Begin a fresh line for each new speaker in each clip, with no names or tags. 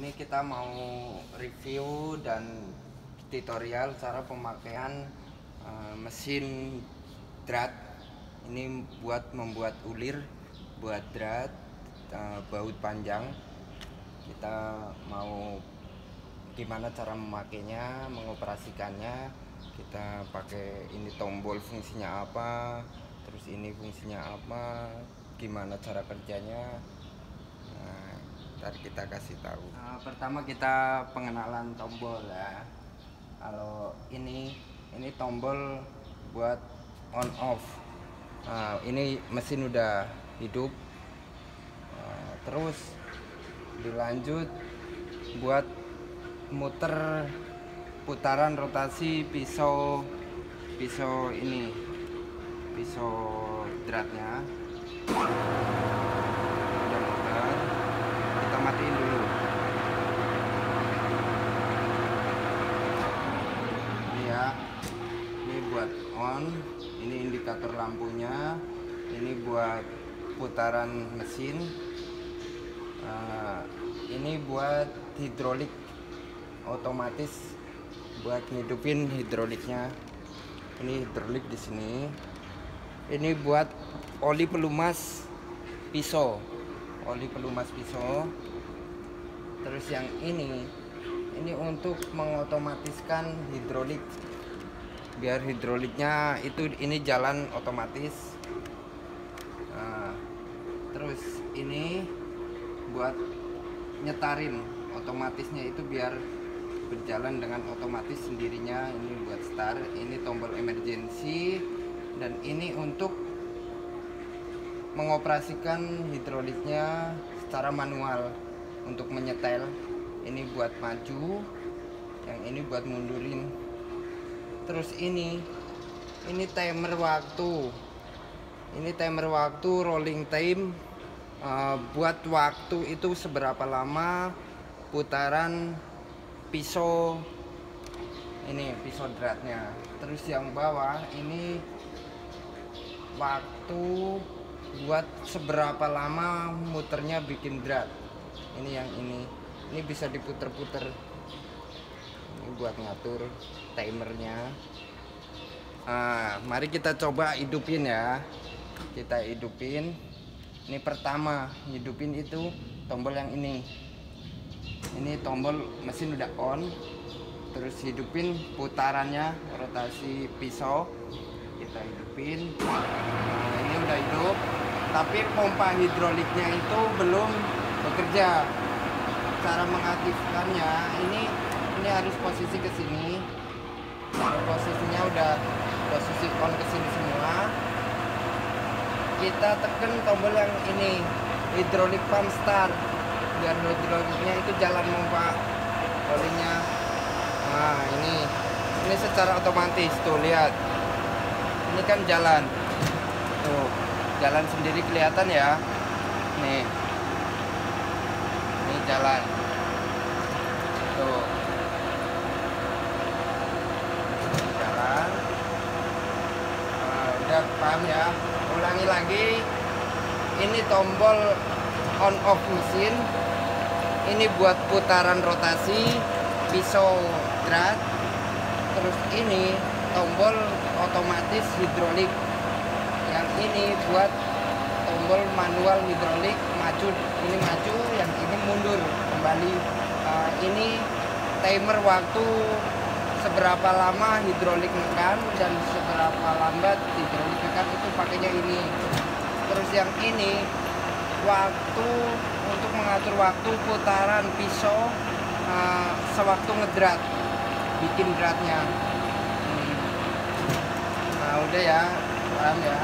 Ini kita mau review dan tutorial cara pemakaian mesin drat. Ini buat membuat ulir, buat drat baut panjang. Kita mau gimana cara memakainya, mengoperasikannya. Kita pakai ini tombol fungsinya apa, terus ini fungsinya apa, gimana cara kerjanya. Ntar kita kasih tahu. Pertama kita pengenalan tombol ya. Kalau ini tombol buat on off. Ini mesin udah hidup. Terus dilanjut buat muter putaran rotasi pisau ini, pisau dratnya. Udah muter, kita matiin dulu. Ini ya, ini buat on, ini indikator lampunya, ini buat putaran mesin, ini buat hidrolik otomatis, buat ngidupin hidroliknya. Ini hidrolik di sini. Ini buat oli pelumas pisau, terus yang ini untuk mengotomatiskan hidrolik, biar hidroliknya ini jalan otomatis. Terus ini buat nyetarin otomatisnya, itu biar berjalan dengan otomatis sendirinya. Ini buat start, ini tombol emergency, dan ini untuk mengoperasikan hidroliknya secara manual untuk menyetel. Ini buat maju, yang ini buat mundurin. Terus ini timer waktu. Ini timer waktu, rolling time, buat waktu itu seberapa lama putaran pisau ini, pisau dratnya. Terus yang bawah ini waktu buat seberapa lama muternya bikin drat. Ini yang ini bisa diputer-puter. Ini buat ngatur timernya. Mari kita coba hidupin ya. Kita hidupin. Ini pertama hidupin itu tombol yang ini. Ini tombol mesin udah on. Terus hidupin putarannya, rotasi pisau. Kita hidupin. Ini udah hidup, tapi pompa hidroliknya itu belum bekerja. Cara mengaktifkannya ini harus posisi ke sini. Posisinya udah posisi on ke sini semua. Kita tekan tombol yang ini, hidrolik pump start, biar hidroliknya itu jalan pompa olinya. Nah, ini secara otomatis tuh, lihat. Ini kan jalan. Tuh, jalan sendiri kelihatan ya. Nih. Ini jalan. Tuh. Jalan. Udah paham ya? Ulangi lagi. Ini tombol on off mesin. Ini buat putaran rotasi pisau drat. Terus ini tombol otomatis hidrolik. Yang ini buat tombol manual hidrolik, maju, ini maju, yang ini mundur kembali. Ini timer waktu seberapa lama hidrolik nekan dan seberapa lambat hidrolik nekan, itu pakainya ini. Terus yang ini waktu untuk mengatur waktu putaran pisau sewaktu ngedrat, bikin dratnya. Nah, udah ya, paham ya.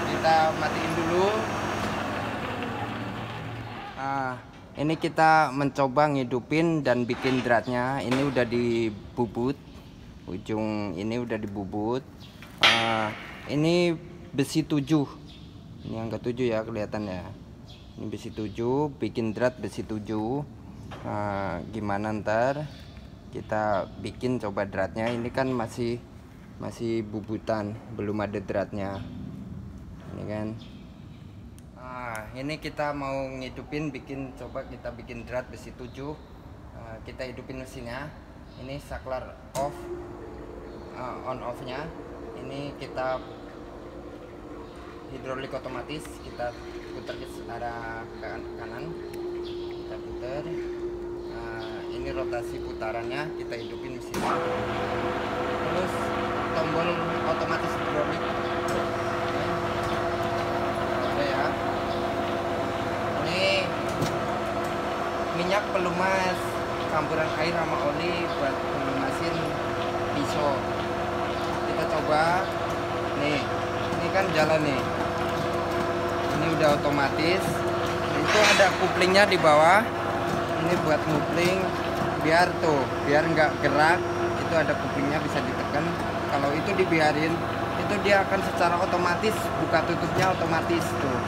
Kita matiin dulu. Ini kita mencoba ngidupin dan bikin dratnya. Ini udah dibubut, ujung ini udah dibubut. Ini besi 7. Ini angka 7 ya, kelihatan ya. Ini besi 7, bikin drat besi 7. Gimana ntar kita bikin coba dratnya. Ini kan masih bubutan, belum ada dratnya. Ini kan ini kita mau ngidupin, coba kita bikin drat besi 7. Kita hidupin mesinnya. Ini saklar off, on off nya. Ini kita hidrolik otomatis, kita putar ke arah kanan, kita putar. Ini rotasi putarannya, kita hidupin mesinnya. Terus tombol otomatis hidrolik. Minyak pelumas campuran air sama oli buat pelumasin pisau. Kita coba nih, ini kan jalan nih, ini udah otomatis. Itu ada kuplingnya di bawah, ini buat ngupling biar nggak gerak. Itu ada kuplingnya, bisa ditekan. Kalau itu dibiarin, itu dia akan secara otomatis buka tutupnya otomatis tuh.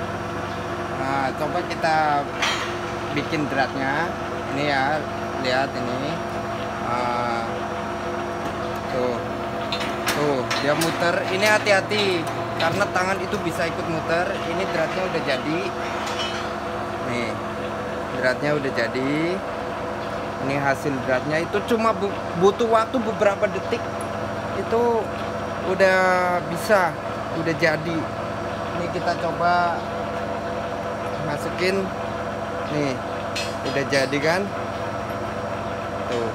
Nah, coba kita bikin dratnya ini ya, lihat ini. Tuh dia muter. Ini hati-hati karena tangan itu bisa ikut muter. Ini dratnya udah jadi nih, dratnya udah jadi. Ini hasil dratnya, itu cuma butuh waktu beberapa detik itu udah bisa, udah jadi. Ini kita coba masukin nih, udah jadi kan tuh.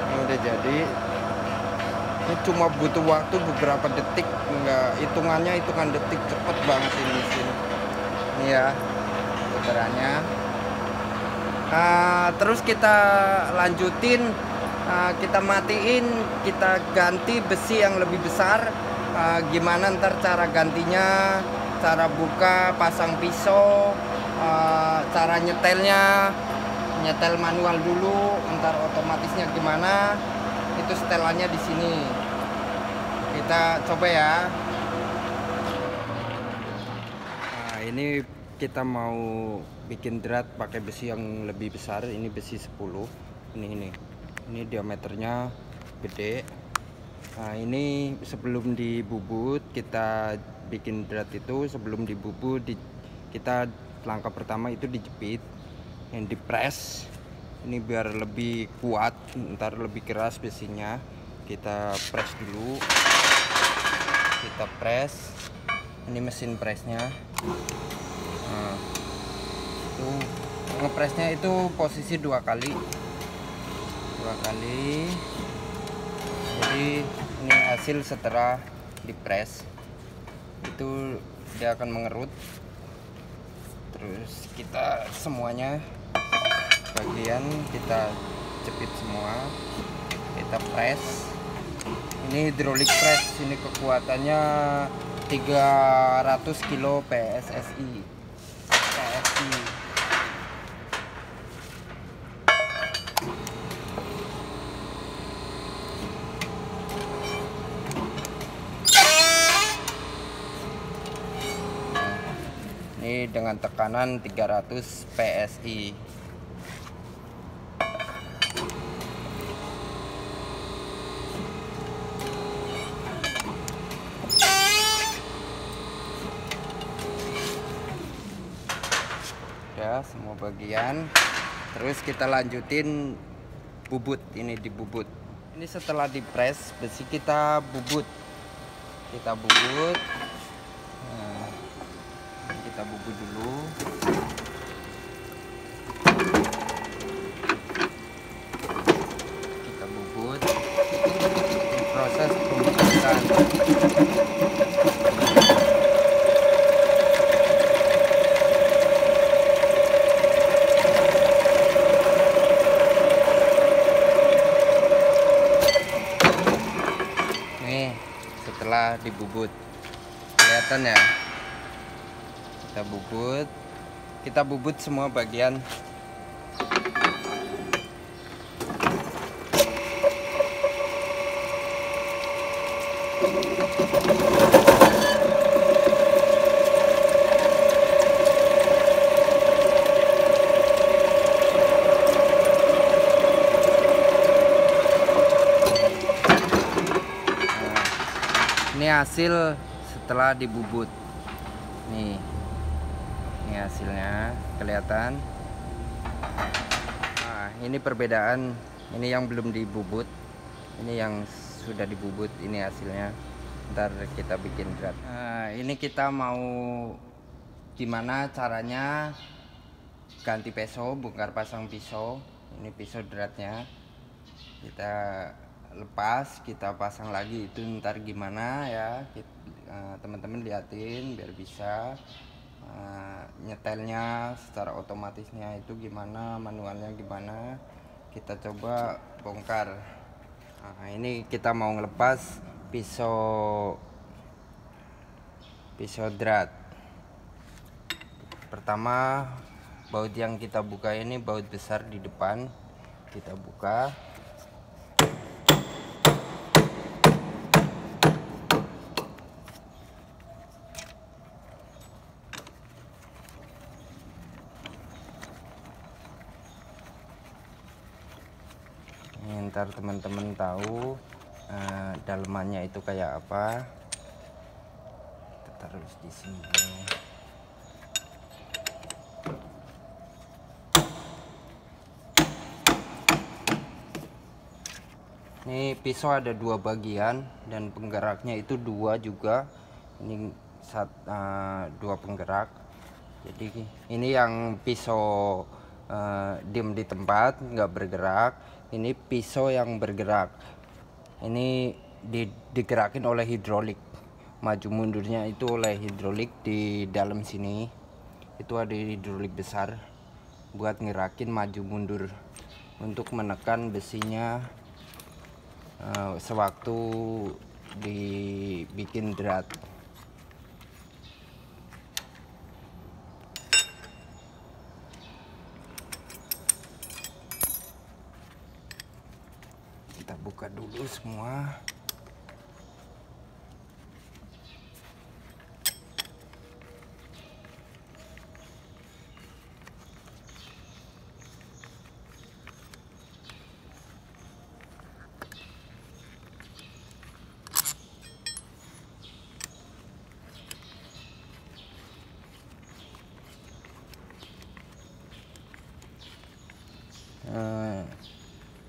Ini udah jadi. Ini cuma butuh waktu beberapa detik, enggak hitungan detik, cepet banget ini mesin ini ya putarannya. Terus kita lanjutin, kita matiin, kita ganti besi yang lebih besar. Gimana ntar cara gantinya, cara buka, pasang pisau, cara nyetelnya, nyetel manual dulu, ntar otomatisnya gimana, itu setelannya di sini. Kita coba ya. Nah, ini kita mau bikin drat pakai besi yang lebih besar. Ini besi 10. Ini diameternya gede. Nah, ini sebelum dibubut, kita bikin drat itu sebelum dibubut, kita langkah pertama itu dijepit, yang dipres. Ini biar lebih kuat, ntar lebih keras besinya. Kita press dulu, kita press. Ini mesin presnya. Nah, itu ngepresnya itu posisi 2 kali. Jadi ini hasil setelah dipres, itu dia akan mengerut. Terus kita semuanya bagian kita jepit semua, kita press. Ini hidrolik press, ini kekuatannya 300 kilo PSI. Ini dengan tekanan 300 PSI. Ya, semua bagian. Terus kita lanjutin bubut. Ini dibubut. Ini setelah dipres besi, kita bubut. Kita bubut dulu. Kita bubut. Ini proses pembuatan. Nih, setelah dibubut, kelihatan ya. Kita bubut semua bagian. Ini hasil setelah dibubut. Nih, ini hasilnya kelihatan. Nah, ini perbedaan. Ini yang belum dibubut, ini yang sudah dibubut. Ini hasilnya. Ntar kita bikin drat. Nah, ini kita mau gimana caranya ganti peso, bongkar pasang pisau. Ini pisau dratnya kita lepas, kita pasang lagi. Itu ntar gimana ya, teman-teman liatin biar bisa nyetelnya secara otomatisnya itu gimana, manualnya gimana, kita coba bongkar. Nah, ini kita mau ngelepas pisau drat. Pertama, baut yang kita buka ini baut besar di depan, kita buka. Ntar teman-teman tahu dalemannya itu kayak apa. Kita taruh di sini. Ini pisau ada dua bagian dan penggeraknya itu dua juga. Ini dua penggerak. Jadi ini yang pisau diem di tempat nggak bergerak. Ini pisau yang bergerak. Ini digerakin oleh hidrolik. Maju mundurnya itu oleh hidrolik di dalam sini. Itu ada hidrolik besar buat ngerakin maju mundur untuk menekan besinya sewaktu dibikin drat. Kita buka dulu semua.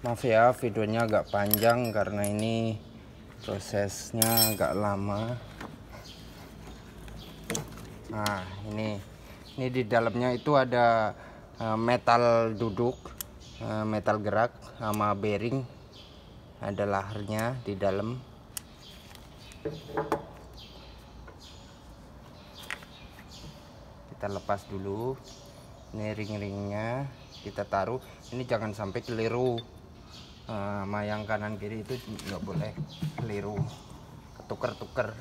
Maaf ya, videonya agak panjang karena ini prosesnya agak lama. Nah, ini di dalamnya itu ada metal duduk, metal gerak sama bearing, ada laharnya di dalam. Kita lepas dulu. Ini ring-ringnya kita taruh. Ini jangan sampai keliru. Yang kanan kiri itu nggak boleh keliru, ketuker-tuker.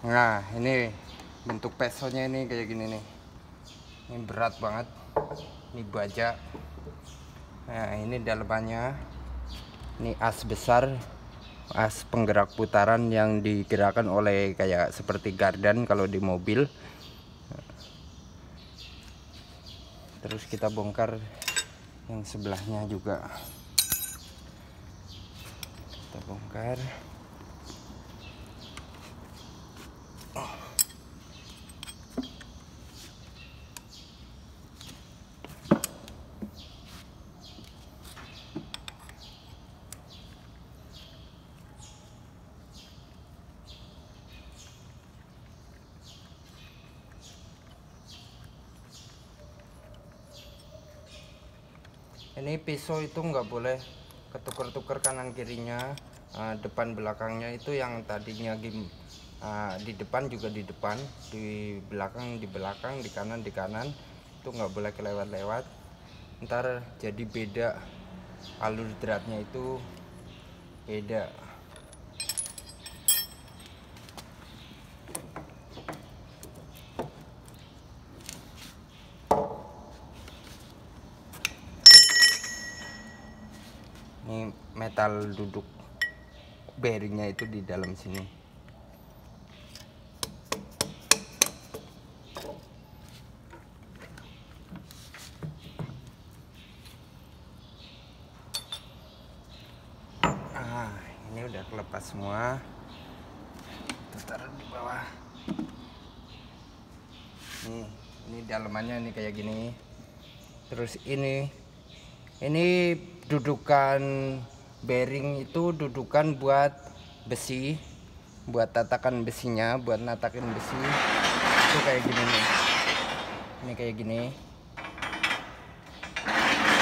Nah, ini bentuk pesonya ini kayak gini nih. Ini berat banget. Ini baja. Nah, ini dalemannya. Ini as besar, as penggerak putaran yang digerakkan oleh kayak seperti gardan kalau di mobil. Terus kita bongkar yang sebelahnya juga. Kita bongkar. Ini pisau itu nggak boleh ketuker-tuker kanan kirinya, depan belakangnya itu yang tadinya di depan juga di depan, di belakang, di kanan itu nggak boleh kelewat-lewat. Ntar jadi beda, alur dratnya itu beda. Ini metal duduk, bearingnya itu di dalam sini. ini udah kelepas semua. Kita taruh di bawah. Ini dalamannya nih kayak gini. Terus ini dudukan bearing itu dudukan buat besi, buat tatakan besinya, buat natakin besi. Itu kayak gini nih. Ini kayak gini.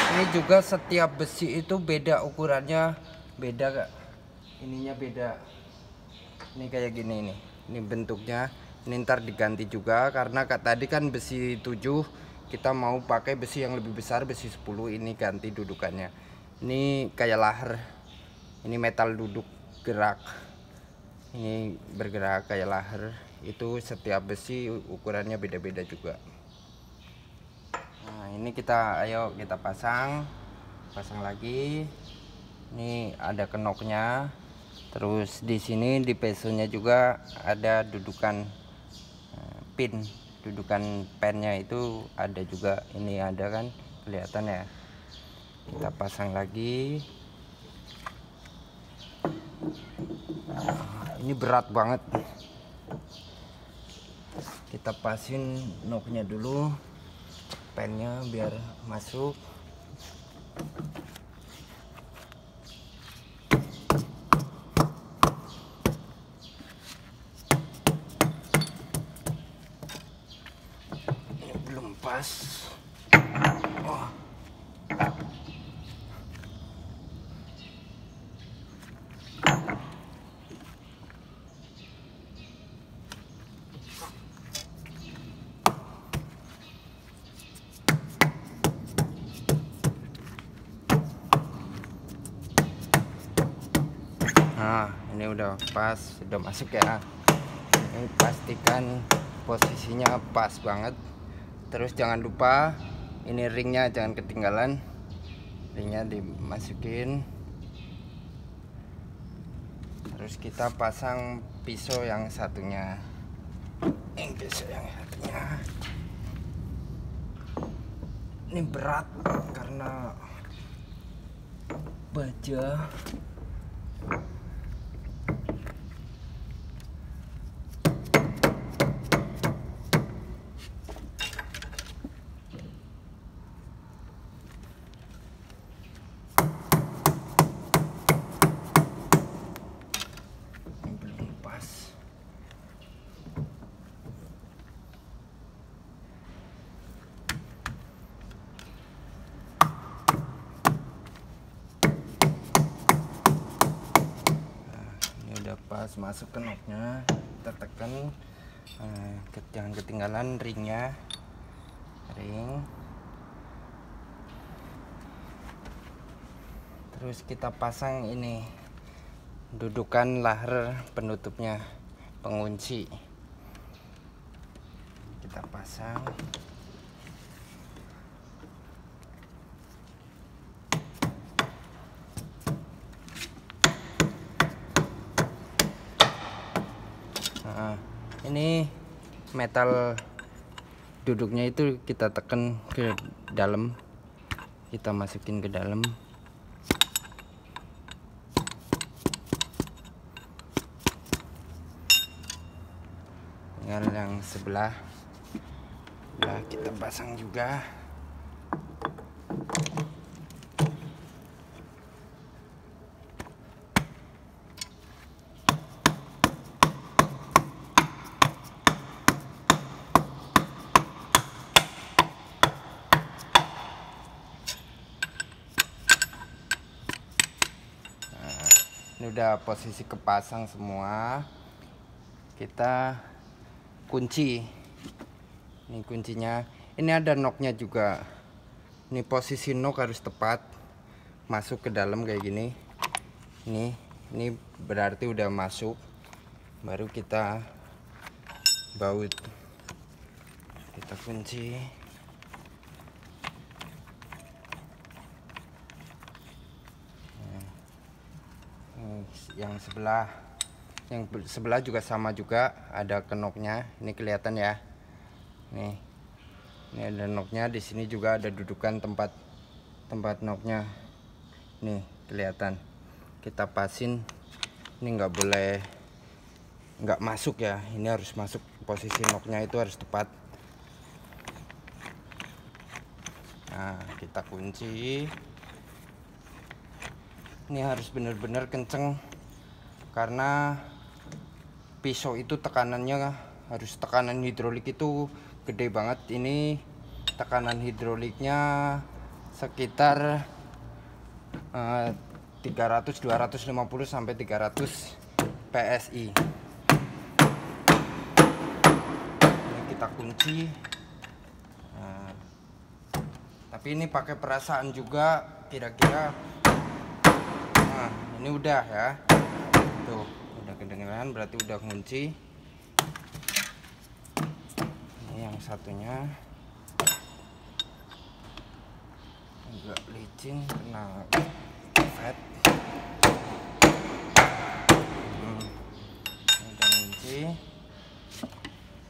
Ini juga setiap besi itu beda ukurannya, beda kak. Ininya beda. Ini kayak gini nih. Ini bentuknya. Ini ntar diganti juga karena tadi kan besi 7, kita mau pakai besi yang lebih besar, besi 10. Ini ganti dudukannya. Ini kayak laher. Ini metal duduk gerak. Ini bergerak kayak laher. Itu setiap besi ukurannya beda-beda juga. Nah, ini ayo kita pasang lagi. Ini ada kenoknya. Terus di sini di pesonya juga ada dudukan pin, dudukan pennya itu ada juga. Ini ada kan, kelihatan ya. Kita pasang lagi. Ini berat banget. Kita pasin noknya dulu, pennya biar masuk. Ini belum pas. Oh. Nah, ini udah pas, udah masuk ya. Ini pastikan posisinya pas banget. Terus jangan lupa ini ringnya jangan ketinggalan. Ringnya dimasukin. Terus kita pasang pisau yang satunya. Ini pisau yang satunya. Ini berat karena baja. Pas masuk ke noknya, kita tekan. Jangan ketinggalan ringnya, terus kita pasang ini dudukan laher penutupnya, pengunci. Kita pasang. Nah, ini metal duduknya itu kita tekan ke dalam, kita masukin ke dalam. Tinggal yang sebelah kita pasang juga. Ini udah posisi kepasang semua. Kita kunci. Ini kuncinya. Ini ada noknya juga. Ini posisi nok harus tepat. Masuk ke dalam kayak gini. Ini berarti udah masuk. Baru kita baut. Kita kunci. Yang sebelah juga sama juga, ada kenoknya. Ini kelihatan ya. Ini ada noknya. Di sini juga ada dudukan tempat noknya. Nih kelihatan. Kita pasin Ini nggak boleh nggak masuk ya, ini harus masuk, posisi knocknya itu harus tepat. Nah, kita kunci. Ini harus benar-benar kenceng karena pisau itu tekanannya harus, tekanan hidrolik itu gede banget. Ini tekanan hidroliknya sekitar 250 sampai 300 PSI. Ini kita kunci. Nah, tapi ini pakai perasaan juga, kira-kira. Nah, ini udah ya. Tuh, udah kedengeran, berarti udah kunci. Ini yang satunya agak licin kena fat. Udah kunci.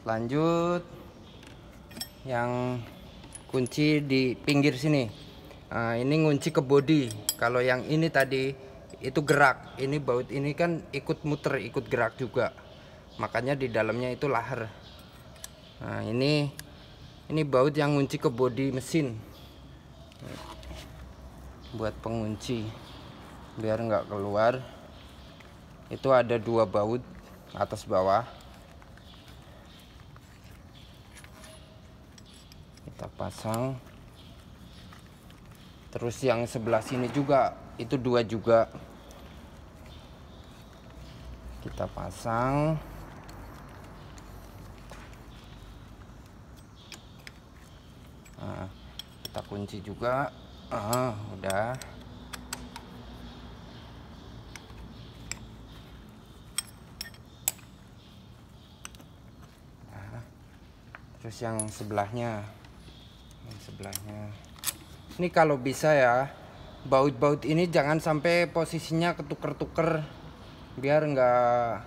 Lanjut yang kunci di pinggir sini. Nah, ini ngunci ke bodi. Kalau yang ini tadi itu gerak, ini baut ini kan ikut muter, ikut gerak juga, makanya di dalamnya itu laher. Nah, ini baut yang ngunci ke bodi mesin buat pengunci biar nggak keluar. Itu ada 2 baut atas bawah. Kita pasang. Terus yang sebelah sini juga itu 2 juga kita pasang. Nah, kita kunci juga. Udah. Nah, terus yang sebelahnya, ini kalau bisa ya, baut-baut ini jangan sampai posisinya ketuker-tuker, biar nggak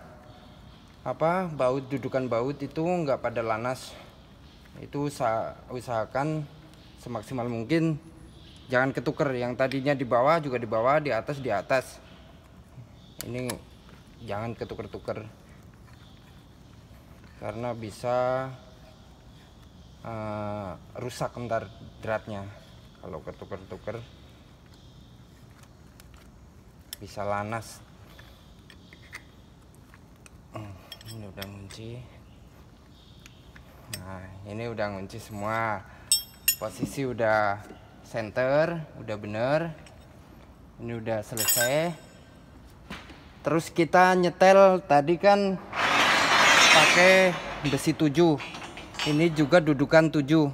baut, dudukan baut itu nggak pada lanas. Itu usahakan semaksimal mungkin jangan ketuker. Yang tadinya di bawah juga di bawah, di atas. Ini jangan ketuker-tuker karena bisa rusak ntar dratnya. Kalau ketuker-tuker bisa lanas. Ini udah ngunci. Nah, ini udah ngunci semua. Posisi udah center, udah bener. Ini udah selesai. Terus kita nyetel tadi kan pakai besi 7. Ini juga dudukan 7.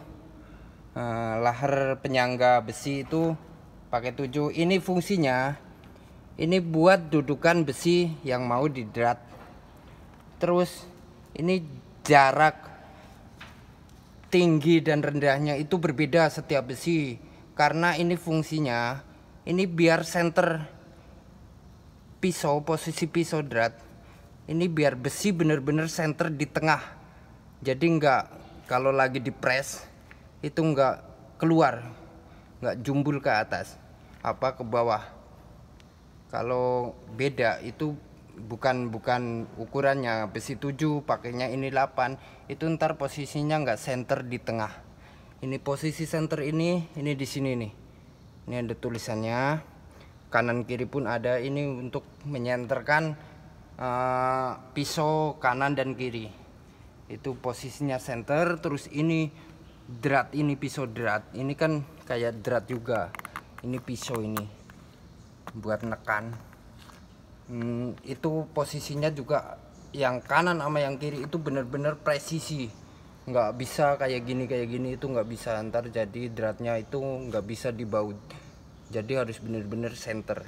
Laher penyangga besi itu pakai 7. Ini fungsinya, ini buat dudukan besi yang mau didrat. Terus ini jarak tinggi dan rendahnya itu berbeda setiap besi, karena ini fungsinya ini biar center pisau, posisi pisau drat ini biar besi bener-bener center di tengah. Jadi enggak, kalau lagi di press itu enggak keluar, enggak jumbul ke atas apa ke bawah. Kalau beda itu bukan ukurannya, besi 7 pakainya ini 8, itu ntar posisinya nggak center di tengah. Ini posisi center ini di sini nih. Ini ada tulisannya, kanan kiri pun ada. Ini untuk menyenterkan pisau kanan dan kiri. Itu posisinya center. Terus ini drat, ini pisau drat. Ini kan kayak drat juga. Ini pisau ini buat nekan. Itu posisinya juga yang kanan sama yang kiri itu bener-bener presisi, nggak bisa kayak gini itu nggak bisa, ntar jadi dratnya itu nggak bisa dibaut, jadi harus bener-bener center.